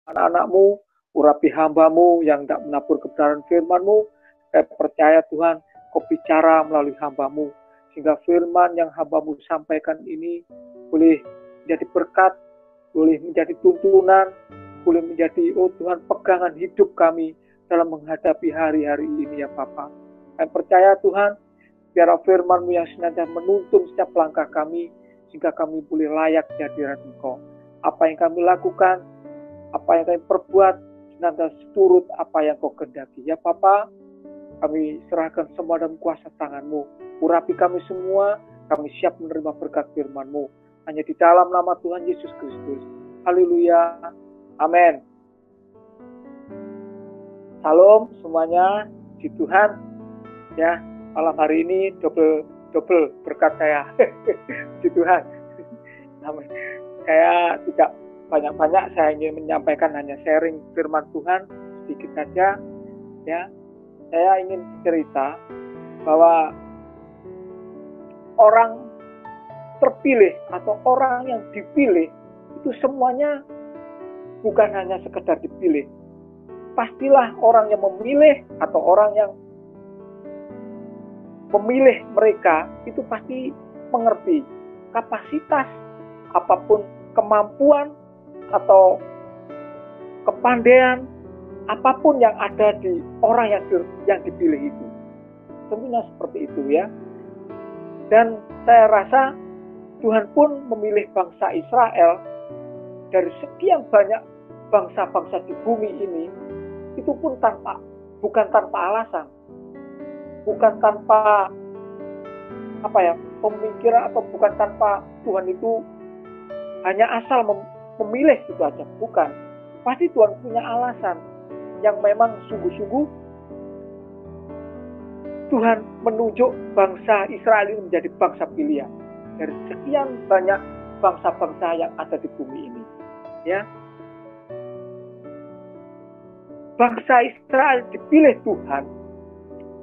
anak-anakmu, urapi hambamu yang tidak menabur kebenaran firman-Mu. Saya percaya Tuhan, Kau bicara melalui hambamu, sehingga firman yang hambamu sampaikan ini boleh menjadi berkat, boleh menjadi tuntunan, boleh menjadi, oh Tuhan, pegangan hidup kami dalam menghadapi hari-hari ini ya Bapa. Saya percaya Tuhan, biar firman-Mu yang senantiasa menuntun setiap langkah kami, sehingga kami boleh layak di hadirat Engkau. Apa yang kami lakukan, apa yang kami perbuat, senantiasa turut apa yang Kau kehendaki. Ya Bapa, kami serahkan semua dalam kuasa tangan-Mu. Urapi kami semua, kami siap menerima berkat firman-Mu. Hanya di dalam nama Tuhan Yesus Kristus. Haleluya. Amin. Salam semuanya di Tuhan. Ya, malam hari ini double berkat saya di Tuhan. Amin. Saya tidak banyak-banyak, saya ingin menyampaikan hanya sharing firman Tuhan sedikit saja. Ya, saya ingin cerita bahwa orang terpilih atau orang yang dipilih itu semuanya bukan hanya sekedar dipilih. Pastilah orang yang memilih atau orang yang memilih mereka itu pasti mengerti kapasitas apapun, kemampuan atau kepandaian apapun yang ada di orang yang dipilih itu. Tentunya seperti itu ya. Dan saya rasa Tuhan pun memilih bangsa Israel dari sekian banyak bangsa-bangsa di bumi ini, itu pun bukan tanpa alasan. Bukan tanpa pemikiran, atau bukan tanpa Tuhan itu hanya asal memilih itu aja. Bukan. Pasti Tuhan punya alasan yang memang sungguh-sungguh Tuhan menunjuk bangsa Israel ini menjadi bangsa pilihan dari sekian banyak bangsa-bangsa yang ada di bumi ini. Ya. Bangsa Israel dipilih Tuhan,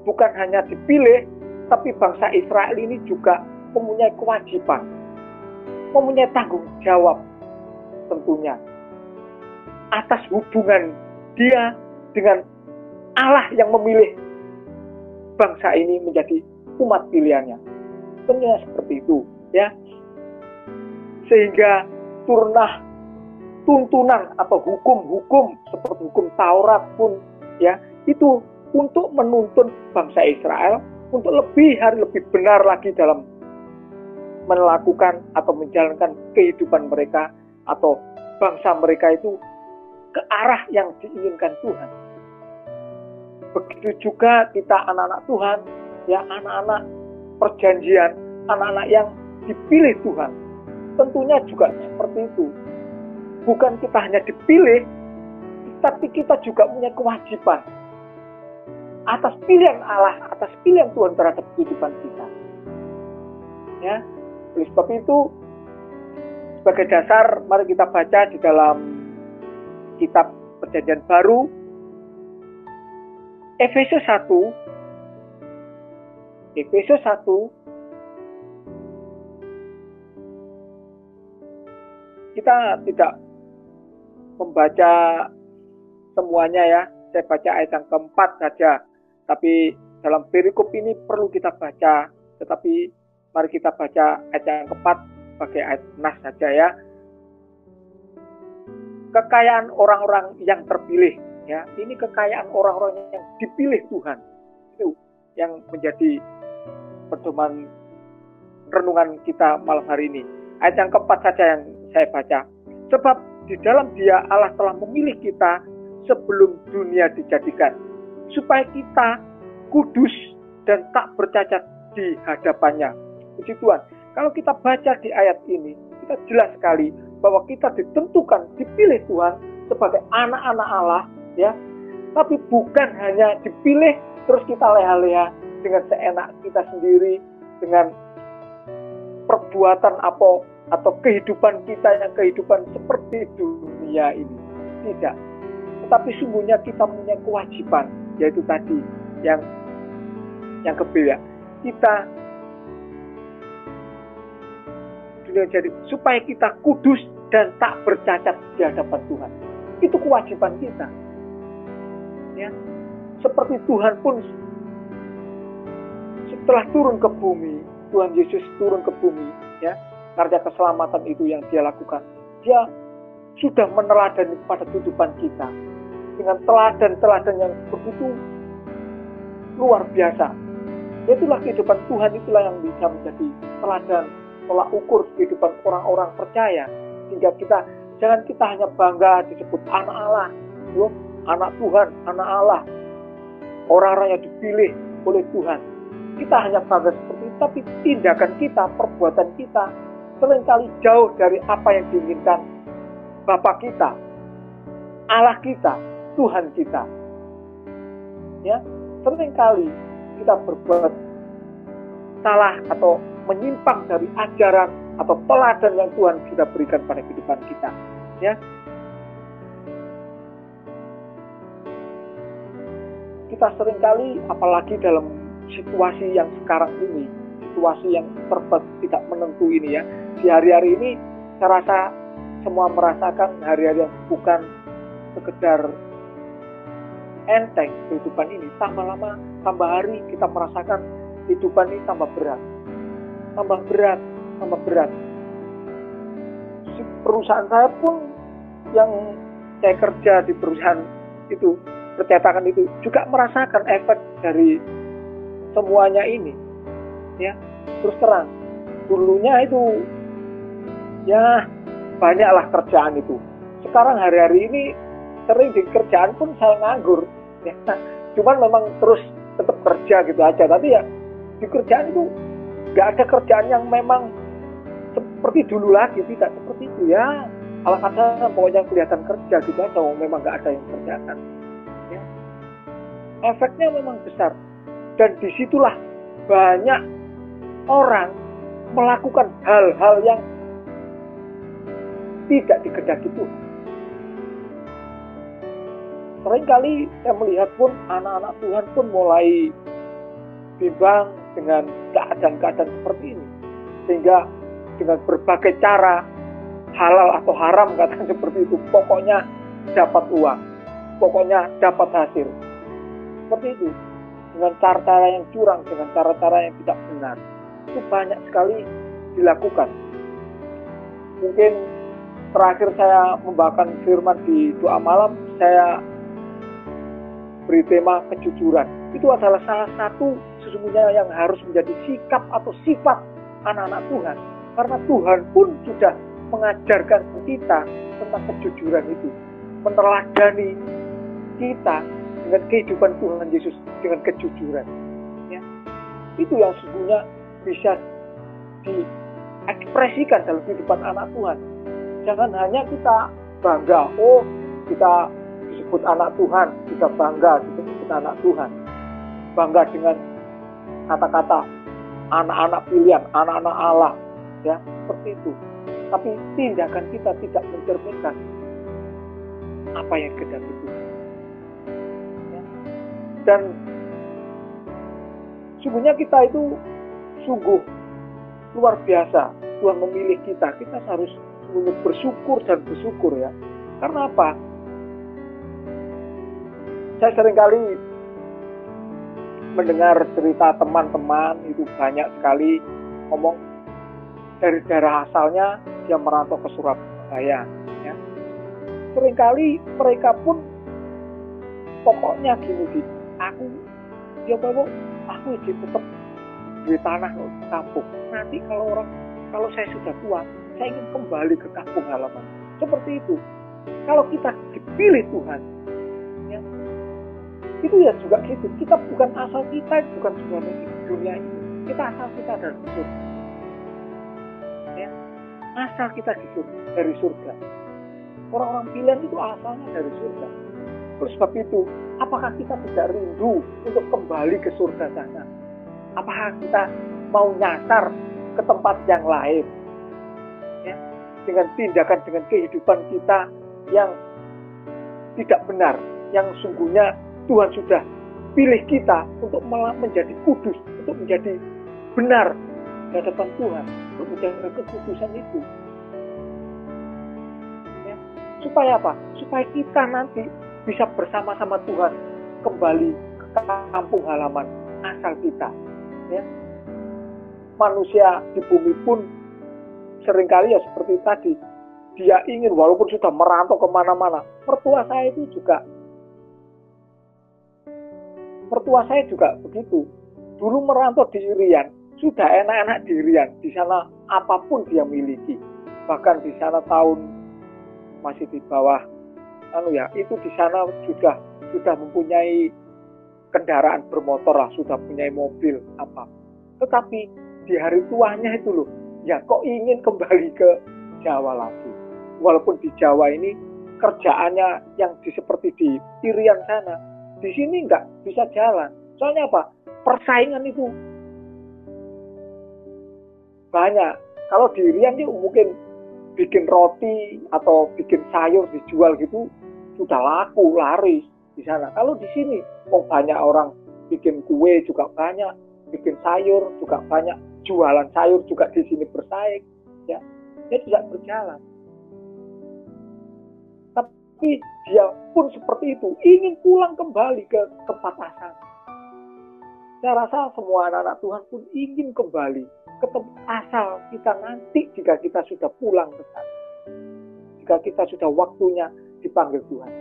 bukan hanya dipilih, tapi bangsa Israel ini juga mempunyai kewajiban, mempunyai tanggung jawab tentunya atas hubungan dia dengan Allah yang memilih bangsa ini menjadi umat pilihannya. Tentunya seperti itu ya. Sehingga turunlah tuntunan atau hukum-hukum seperti hukum Taurat pun ya, itu untuk menuntun bangsa Israel untuk lebih benar lagi dalam melakukan atau menjalankan kehidupan mereka atau bangsa mereka itu ke arah yang diinginkan Tuhan. Begitu juga kita anak-anak Tuhan, ya, anak-anak perjanjian, anak-anak yang dipilih Tuhan. Tentunya juga seperti itu. Bukan kita hanya dipilih, tapi kita juga punya kewajiban atas pilihan Allah, atas pilihan Tuhan terhadap kehidupan kita. Ya, oleh sebab itu, sebagai dasar, mari kita baca di dalam kitab Perjanjian Baru, Efesus 1, kita tidak membaca semuanya ya, saya baca ayat yang keempat saja, tapi dalam perikop ini perlu kita baca, tetapi mari kita baca ayat yang keempat sebagai ayat nas saja ya. Kekayaan orang-orang yang terpilih ya, ini kekayaan orang-orang yang dipilih Tuhan, itu yang menjadi pedoman renungan kita malam hari ini. Ayat yang keempat saja yang saya baca. Sebab di dalam Dia Allah telah memilih kita sebelum dunia dijadikan, supaya kita kudus dan tak bercacat di hadapannya. Puji Tuhan. Kalau kita baca di ayat ini, kita jelas sekali bahwa kita ditentukan, dipilih Tuhan sebagai anak-anak Allah, ya. Tapi bukan hanya dipilih terus kita leha-leha dengan seenak kita sendiri, dengan perbuatan apa atau kehidupan kita yang kehidupan seperti dunia ini. Tidak. Tetapi sungguhnya kita punya kewajiban, yaitu tadi yang kepilih. Kita jadi supaya kita kudus dan tak bercacat di hadapan Tuhan. Itu kewajiban kita. Ya. Seperti Tuhan pun setelah turun ke bumi, Tuhan Yesus turun ke bumi, ya, karya keselamatan itu yang dia lakukan. Dia sudah meneladani pada kehidupan kita dengan teladan-teladan yang begitu luar biasa. Itulah kehidupan Tuhan, itulah yang bisa menjadi teladan, tolak ukur kehidupan orang-orang percaya. Sehingga jangan kita hanya bangga disebut anak Allah, anak Tuhan, anak Allah, orang-orang yang dipilih oleh Tuhan. Kita hanya bangga seperti itu, tapi tindakan kita, perbuatan kita seringkali jauh dari apa yang diinginkan Bapa kita, Allah kita, Tuhan kita. Ya, seringkali kita berbuat salah atau menyimpang dari ajaran atau teladan yang Tuhan sudah berikan pada kehidupan kita. Ya, kita seringkali, apalagi dalam situasi yang sekarang ini, situasi yang serba tidak menentu ini, ya, di hari-hari ini saya rasa semua merasakan hari-hari yang bukan sekedar enteng kehidupan ini. Tambah lama, tambah hari kita merasakan kehidupan ini tambah berat. Tambah berat, tambah berat. Perusahaan saya pun yang saya kerja di perusahaan itu, percetakan itu, juga merasakan efek dari semuanya ini. Ya, terus terang, dulunya itu ya banyaklah kerjaan itu. Sekarang hari-hari ini sering di kerjaan pun saya nganggur. Ya, cuman memang terus tetap kerja gitu aja. Tapi ya di kerjaan itu nggak ada kerjaan yang memang seperti dulu lagi, tidak seperti itu ya. Ala kata pokoknya kelihatan kerja gitu aja, memang nggak ada yang kerjakan. Ya. Efeknya memang besar, dan disitulah banyak orang melakukan hal-hal yang tidak dikehendaki Tuhan. Seringkali saya melihat pun anak-anak Tuhan pun mulai bimbang dengan keadaan-keadaan seperti ini. Sehingga dengan berbagai cara, halal atau haram kata seperti itu, pokoknya dapat uang, pokoknya dapat hasil. Seperti itu. Dengan cara-cara yang curang, dengan cara-cara yang tidak benar. Itu banyak sekali dilakukan. Mungkin terakhir saya membawakan firman di doa malam, saya beri tema kejujuran. Itu adalah salah satu sesungguhnya yang harus menjadi sikap atau sifat anak-anak Tuhan. Karena Tuhan pun sudah mengajarkan kita tentang kejujuran itu. Meneladani kita dengan kehidupan Tuhan Yesus dengan kejujuran. Ya. Itu yang sesungguhnya bisa diekspresikan dalam kehidupan anak Tuhan. Jangan hanya kita bangga, kita disebut anak Tuhan, kita bangga disebut anak Tuhan. Bangga dengan kata-kata anak-anak pilihan, anak-anak Allah, ya, seperti itu. Tapi tindakan kita tidak mencerminkan apa yang dikehendaki Tuhan. Ya. Dan sungguhnya kita itu sungguh luar biasa. Tuhan memilih kita harus bersyukur dan bersyukur, ya. Karena apa? Saya seringkali mendengar cerita teman-teman itu banyak sekali ngomong dari daerah asalnya dia merantau ke Surabaya, ya. Seringkali mereka pun pokoknya gini, aku tetap di tanah kampung. Nanti kalau saya sudah tua, saya ingin kembali ke kampung halaman. Seperti itu. Kalau kita dipilih Tuhan, ya, itu ya juga gitu. Kita bukan asal kita, bukan sebenarnya di dunia ini. Kita asal kita dari surga. Ya, asal kita dari surga. Orang-orang pilihan itu asalnya dari surga. Terus sebab itu, apakah kita tidak rindu untuk kembali ke surga sana? Apakah kita mau nyasar ke tempat yang lain? Ya, dengan tindakan, dengan kehidupan kita yang tidak benar, yang sungguhnya Tuhan sudah pilih kita untuk menjadi kudus, untuk menjadi benar di hadapan Tuhan, untuk menjaga kekudusan itu. Ya. Supaya apa? Supaya kita nanti bisa bersama-sama Tuhan kembali ke kampung halaman asal kita. Ya. Manusia di bumi pun seringkali ya seperti tadi, dia ingin walaupun sudah merantau kemana-mana. Mertua saya juga begitu. Dulu merantau di Irian, sudah enak-enak di Irian. Di sana apapun dia miliki. Bahkan di sana tahun masih di bawah itu di sana sudah mempunyai kendaraan bermotor lah, sudah punya mobil apa. Tetapi di hari tuanya itu loh, ya kok ingin kembali ke Jawa lagi. Walaupun di Jawa ini kerjaannya yang seperti di Irian sana, di sini nggak bisa jalan. Soalnya apa? Persaingan itu banyak. Kalau di Irian itu mungkin bikin roti atau bikin sayur dijual gitu sudah laku, laris di sana. Kalau di sini banyak orang bikin kue juga banyak, bikin sayur juga banyak, jualan sayur juga di sini bersaing, ya tidak berjalan. Tapi dia pun seperti itu, ingin pulang kembali ke tempat asal. Saya rasa semua anak-anak Tuhan pun ingin kembali ke tempat asal kita nanti jika kita sudah pulang ke sana. Jika kita sudah waktunya dipanggil Tuhan.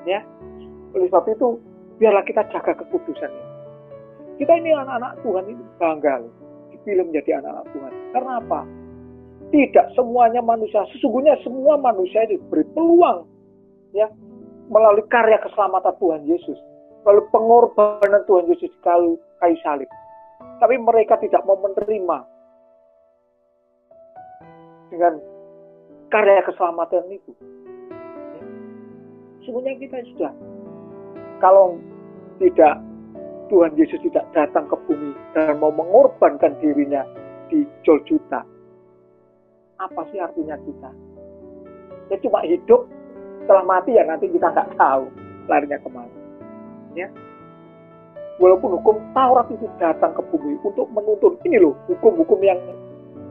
Ya. Oleh sebab itu, biarlah kita jaga kekudusan ini. Kita ini anak-anak Tuhan ini bangga loh, dipilih menjadi anak-anak Tuhan. Karena apa? Tidak semuanya manusia, sesungguhnya semua manusia itu diberi peluang ya melalui karya keselamatan Tuhan Yesus, melalui pengorbanan Tuhan Yesus di kayu salib. Tapi mereka tidak mau menerima dengan karya keselamatan itu. Semuanya kita sudah, kalau tidak Tuhan Yesus tidak datang ke bumi dan mau mengorbankan dirinya di Golgota, apa sih artinya kita? Ya cuma hidup, setelah mati ya nanti kita nggak tahu larinya kemana. Ya. Walaupun hukum Taurat itu datang ke bumi untuk menuntun, ini loh hukum-hukum yang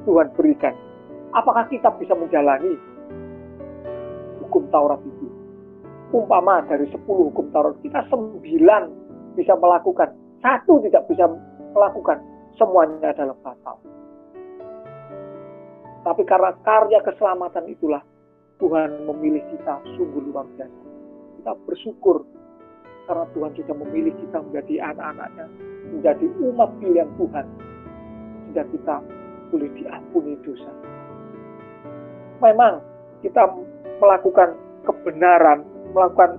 Tuhan berikan. Apakah kita bisa menjalani hukum Taurat itu? Umpama dari 10 hukum Taurat, kita 9 bisa melakukan, 1 tidak bisa melakukan, semuanya adalah batal. Tapi karena karya keselamatan itulah Tuhan memilih kita sungguh luar biasa. Kita bersyukur karena Tuhan sudah memilih kita menjadi anak-anaknya, menjadi umat pilihan Tuhan, sehingga kita boleh diampuni dosa. Memang kita melakukan kebenaran, melakukan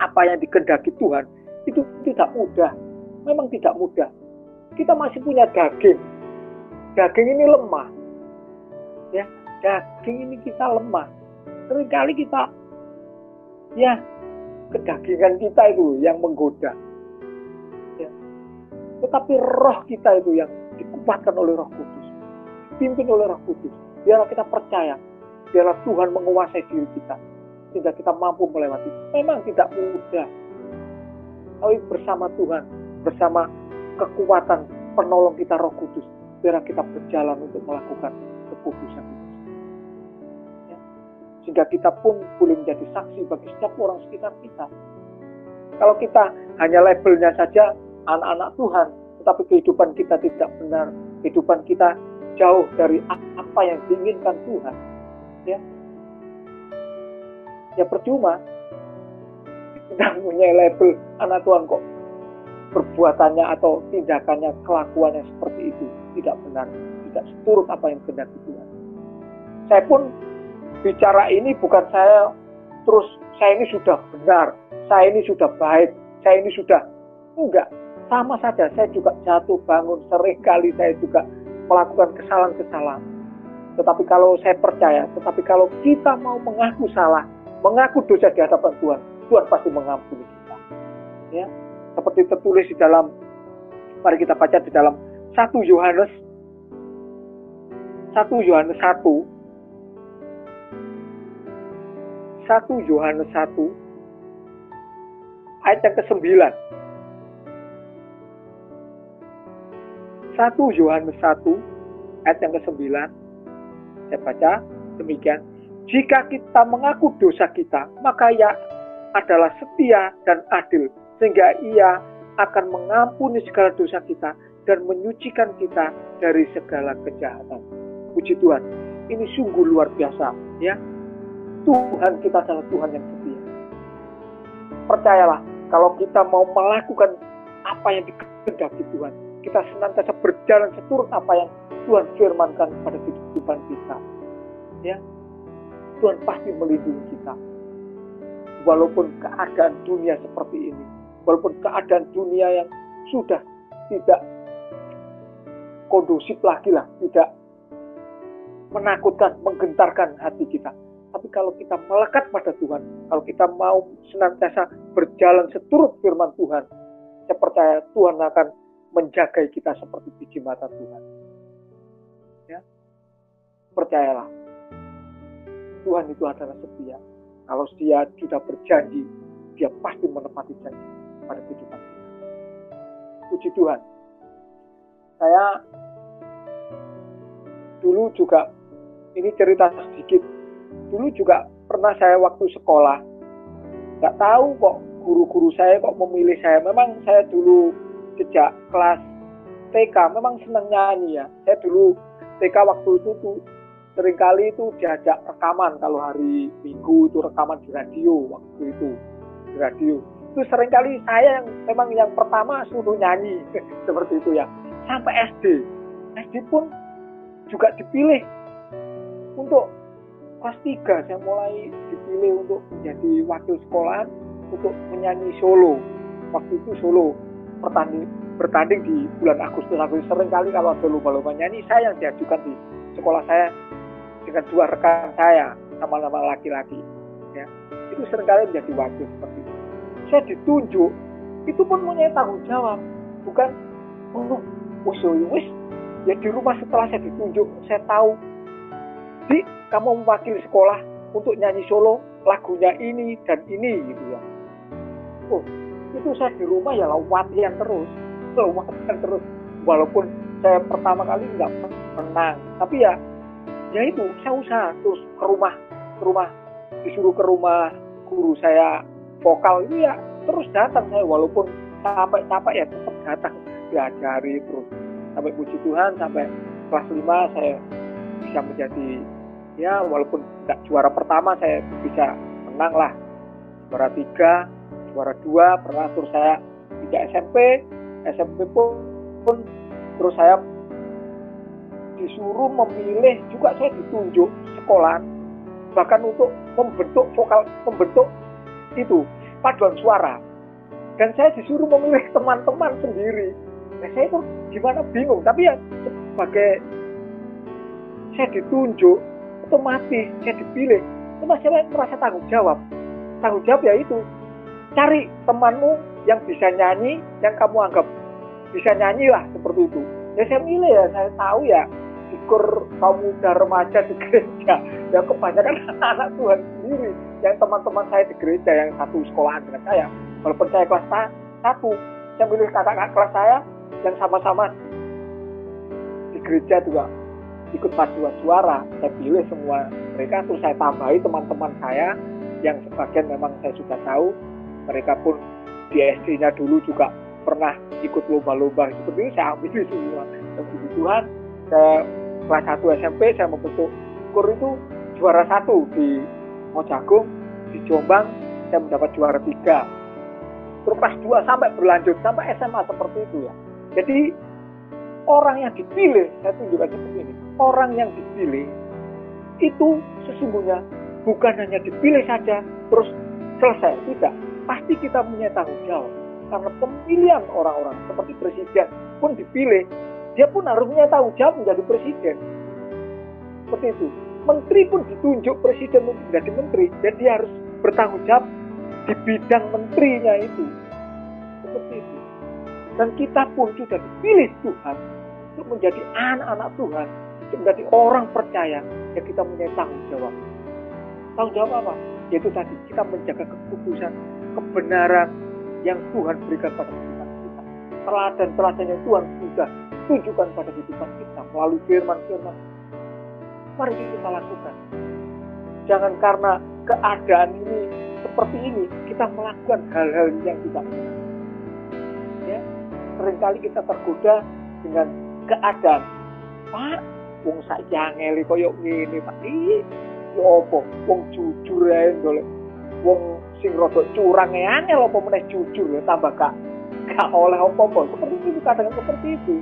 apa yang dikehendaki Tuhan, itu tidak mudah. Memang tidak mudah. Kita masih punya daging. Daging ini lemah. Ya, daging ini kita lemah. Seringkali kita, ya, kedagingan kita itu yang menggoda. Ya. Tetapi roh kita itu yang dikuatkan oleh Roh Kudus, dipimpin oleh Roh Kudus. Biarlah kita percaya, biarlah Tuhan menguasai diri kita, sehingga kita mampu melewati. Memang tidak mudah. Tapi bersama Tuhan, bersama kekuatan penolong kita Roh Kudus, biarlah kita berjalan untuk melakukan keputusan itu. Ya. Sehingga kita pun boleh menjadi saksi bagi setiap orang sekitar kita. Kalau kita hanya labelnya saja anak-anak Tuhan, tetapi kehidupan kita tidak benar, kehidupan kita jauh dari apa yang diinginkan Tuhan, ya percuma. Kita punya label anak Tuhan kok perbuatannya atau tindakannya, kelakuannya seperti itu tidak benar, tidak seturut apa yang kehendaki Tuhan. Saya pun bicara ini bukan saya ini sudah benar, saya ini sudah baik, saya ini sudah enggak, sama saja. Saya juga jatuh bangun, seringkali saya juga melakukan kesalahan-kesalahan. Tetapi kalau saya percaya, kalau kita mau mengaku salah, mengaku dosa di hadapan Tuhan, Tuhan pasti mengampuni kita. Ya, seperti tertulis di dalam, mari kita baca di dalam 1 Yohanes 1 ayat yang ke-9. 1 Yohanes 1 ayat yang ke-9. Saya baca demikian. Jika kita mengaku dosa kita, maka Ia adalah setia dan adil, sehingga Ia akan mengampuni segala dosa kita dan menyucikan kita dari segala kejahatan. Puji Tuhan, ini sungguh luar biasa, ya. Tuhan kita adalah Tuhan yang setia. Percayalah, kalau kita mau melakukan apa yang dikehendaki Tuhan, kita senantiasa berjalan seturut apa yang Tuhan firmankan pada kehidupan kita, ya, Tuhan pasti melindungi kita. Walaupun keadaan dunia seperti ini, walaupun keadaan dunia yang sudah tidak kondusif lagi lah, tidak menakutkan, menggentarkan hati kita. Tapi kalau kita melekat pada Tuhan, kalau kita mau senantiasa berjalan seturut firman Tuhan, saya percaya Tuhan akan menjaga kita seperti biji mata Tuhan. Ya, percayalah, Tuhan itu adalah setia. Kalau Dia sudah berjanji, Dia pasti menepati janji pada kehidupan kita. Puji Tuhan. Saya dulu juga, ini cerita sedikit, dulu juga pernah saya waktu sekolah, nggak tahu kok guru-guru saya kok memilih saya. Memang saya dulu sejak kelas TK memang senang nyanyi ya. Saya dulu TK waktu itu tuh seringkali itu diajak rekaman, kalau hari Minggu itu rekaman di radio waktu itu, di radio. Itu seringkali saya yang memang yang pertama suruh nyanyi seperti itu ya. Sampai SD pun juga dipilih untuk kelas 3, saya mulai dipilih untuk menjadi wakil sekolah untuk menyanyi solo. Waktu itu solo bertanding di bulan Agustus. Seringkali kalau ada lomba-lomba nyanyi, saya yang diajukan di sekolah saya dengan 2 rekan saya, sama-sama laki-laki. Ya, itu seringkali menjadi wakil seperti itu. Saya ditunjuk, itu pun punya tanggung jawab, bukan wis ya di rumah. Setelah saya ditunjuk, saya tahu, Di, kamu mewakili sekolah untuk nyanyi solo lagunya ini dan ini gitu ya. Oh, itu saya di rumah ya latihan terus. Walaupun saya pertama kali nggak menang, tapi ya itu saya usaha terus ke rumah, disuruh ke rumah guru saya vokal itu ya terus datang saya, walaupun capek ya tetap datang, diajari terus sampai puji Tuhan sampai kelas 5 saya bisa menjadi, ya walaupun nggak juara pertama saya bisa menang lah, juara 3, juara 2 pernah. Terus saya tidak SMP pun terus saya disuruh memilih juga, saya ditunjuk sekolah bahkan untuk membentuk itu paduan suara, dan saya disuruh memilih teman-teman sendiri. Nah, saya itu gimana bingung, tapi ya sebagai saya ditunjuk, otomatis saya dipilih, cuma saya merasa tanggung jawab ya itu, cari temanmu yang bisa nyanyi, yang kamu anggap bisa nyanyi lah, seperti itu. Ya saya milih ya, saya tahu ya di kur kaum muda remaja di gereja yang kebanyakan anak Tuhan sendiri, yang teman-teman saya di gereja yang satu sekolahan dengan saya, walaupun saya kelas 1, saya milih kakak-kakak kelas saya yang sama-sama di gereja juga ikut paduan suara, saya pilih semua mereka. Terus saya tambahi teman-teman saya yang sebagian memang saya sudah tahu, mereka pun di SD-nya dulu juga pernah ikut lomba-lomba seperti itu, saya ambil semua. Dan puji Tuhan, saya kelas 1 SMP saya membentuk kur itu juara 1 di Mojagung, di Jombang saya mendapat juara 3. Terus kelas 2 sampai berlanjut sampai SMA seperti itu ya. Jadi orang yang dipilih, saya tunjukkan seperti ini, orang yang dipilih itu sesungguhnya bukan hanya dipilih saja terus selesai, tidak. Pasti kita punya tanggung jawab, karena pemilihan orang-orang seperti presiden pun dipilih, dia pun harus punya tanggung jawab menjadi presiden. Seperti itu. Menteri pun ditunjuk presiden untuk menjadi menteri, dan dia harus bertanggung jawab di bidang menterinya itu. Seperti itu. Dan kita pun sudah dipilih Tuhan untuk menjadi anak-anak Tuhan, untuk menjadi orang percaya, yang kita punya tanggung jawab. Tanggung jawab apa? Yaitu tadi, kita menjaga kekudusan, kebenaran yang Tuhan berikan pada kehidupan kita. Teladan-teladan yang Tuhan sudah tunjukkan pada kehidupan kita melalui firman-firman. Mari kita lakukan. jangan karena keadaan ini seperti ini kita melakukan hal-hal yang tidak benar. Ya, seringkali kita tergoda dengan keadaan. Pak, wong saiki angel koyo ngene, Pak. Yo opo? Wong jujur ae golek. Wong sing rada curang angel apa meneh jujur ya tambah gak oleh apa-apa. Seperti itu, kadang seperti itu.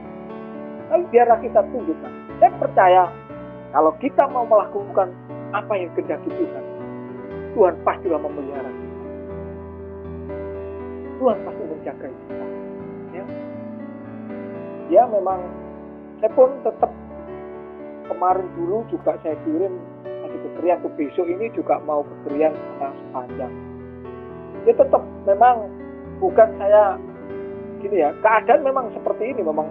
Tapi biarlah kita tunjukkan. Saya percaya kalau kita mau melakukan apa yang kehendaki Tuhan, Tuhan pastilah memelihara kita. Tuhan pasti menjaga kita. Ya memang saya pun tetap kemarin dulu juga saya kirim masih kekerian tuh, besok ini juga mau kekerian sama sepanjang. Ya tetap memang bukan saya gini ya, keadaan memang seperti ini, memang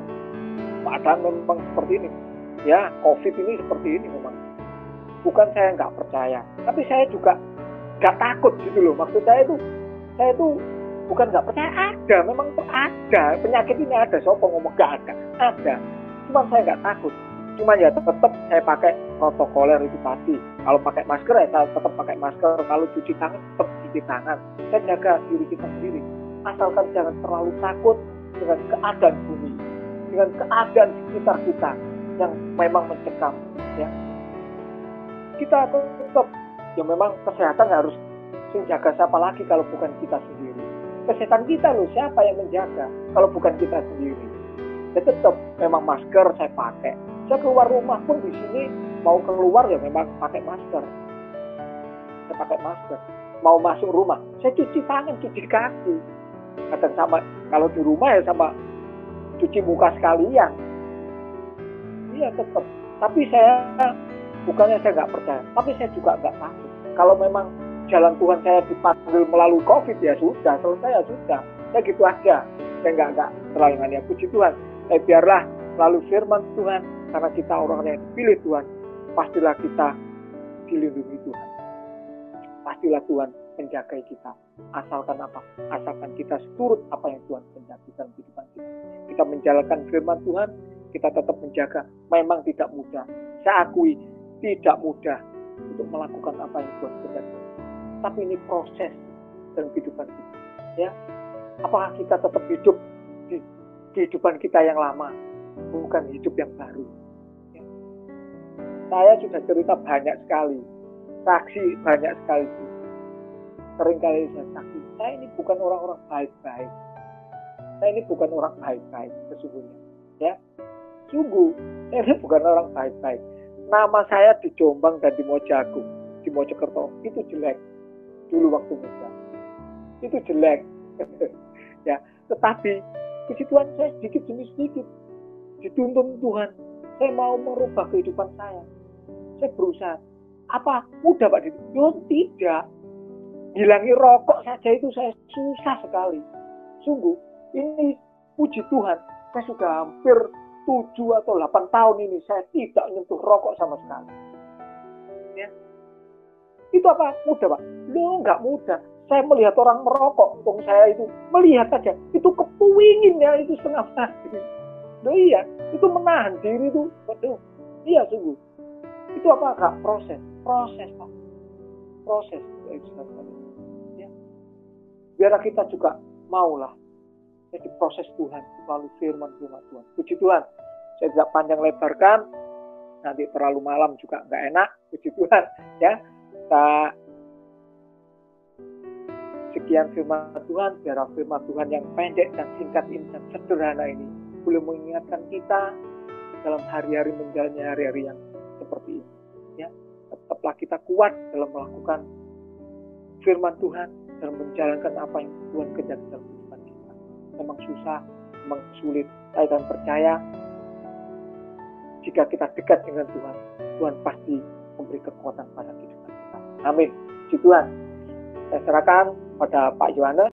keadaan memang seperti ini. Ya, COVID ini seperti ini memang. Bukan saya nggak percaya, tapi saya juga nggak takut gitu loh. Maksud saya itu bukan nggak percaya, ada, memang ada penyakit ini ada. Siapa ngomong nggak ada. Cuma saya nggak takut. Cuma ya tetap saya pakai protokoler itu tadi. Kalau pakai masker ya saya tetap pakai masker. Kalau cuci tangan tetap cuci tangan. Saya jaga diri kita sendiri. Asalkan jangan terlalu takut dengan keadaan bumi, dengan keadaan sekitar kita yang memang mencekam. Ya, kita tetap ya memang kesehatan harus menjaga siapa lagi kalau bukan kita sendiri. Kesehatan kita loh, siapa yang menjaga kalau bukan kita sendiri. Ya tetap memang masker saya pakai. Saya keluar rumah pun di sini mau keluar ya memang pakai masker. Saya pakai masker. Mau masuk rumah, saya cuci tangan, cuci kaki. Kadang sama kalau di rumah ya sama cuci muka sekalian. Iya tetap. Tapi saya bukannya saya nggak percaya, tapi saya juga nggak takut. Kalau memang jalan Tuhan saya dipanggil melalui COVID ya sudah, selesai ya sudah. Ya gitu aja. Saya nggak terlalu nanya, puji Tuhan. Biarlah melalui firman Tuhan, karena kita orang yang dipilih Tuhan, pastilah kita dilindungi Tuhan. Pastilah Tuhan menjaga kita. Asalkan apa? Asalkan kita turut apa yang Tuhan kehendaki dalam kehidupan kita. Kita menjalankan firman Tuhan, kita tetap menjaga. Memang tidak mudah. Saya akui tidak mudah untuk melakukan apa yang Tuhan kehendaki. Tapi ini proses dalam kehidupan kita. Ya, apakah kita tetap hidup di kehidupan kita yang lama, bukan hidup yang baru? Ya. Saya sudah cerita banyak sekali, saksi banyak sekali. Seringkali saya saksi, saya ini bukan orang-orang baik-baik. Saya ini bukan orang baik-baik sesungguhnya. Ya, sungguh saya ini bukan orang baik-baik. Nama saya di Jombang dan di Mojokerto itu jelek dulu waktu muda. Itu jelek. Ya, tetapi puji Tuhan saya sedikit demi sedikit dituntun Tuhan. Saya mau merubah kehidupan saya. Saya berusaha. Apa mudah Pak Didi? Yo tidak. Hilangi rokok saja itu saya susah sekali. Sungguh, ini puji Tuhan, saya sudah hampir 7 atau 8 tahun ini saya tidak menyentuh rokok sama sekali. Ya. Itu apa? Mudah Pak? Loh, nggak mudah. Saya melihat orang merokok, saya itu melihat saja, itu kepuingin ya, itu setengah mati. Loh iya, itu menahan diri itu. Waduh, iya sungguh. Itu apa? Nggak proses Pak. Proses. Ya. Biar kita juga maulah jadi proses Tuhan melalui firman Tuhan. Puji Tuhan. Saya tidak panjang lebarkan. Nanti terlalu malam juga nggak enak. Puji Tuhan. Ya. Sekian firman Tuhan. Biar firman Tuhan yang pendek dan singkat ini dan sederhana ini boleh mengingatkan kita dalam hari-hari menjalani hari-hari yang seperti ini. Ya. Tetaplah kita kuat dalam melakukan firman Tuhan dan menjalankan apa yang Tuhan kehendaki dalam kehidupan kita. Memang susah, memang sulit. Saya dan percaya jika kita dekat dengan Tuhan, Tuhan pasti memberi kekuatan pada kehidupan kita. Amin. Puji Tuhan. Saya serahkan pada Pak Yohanes.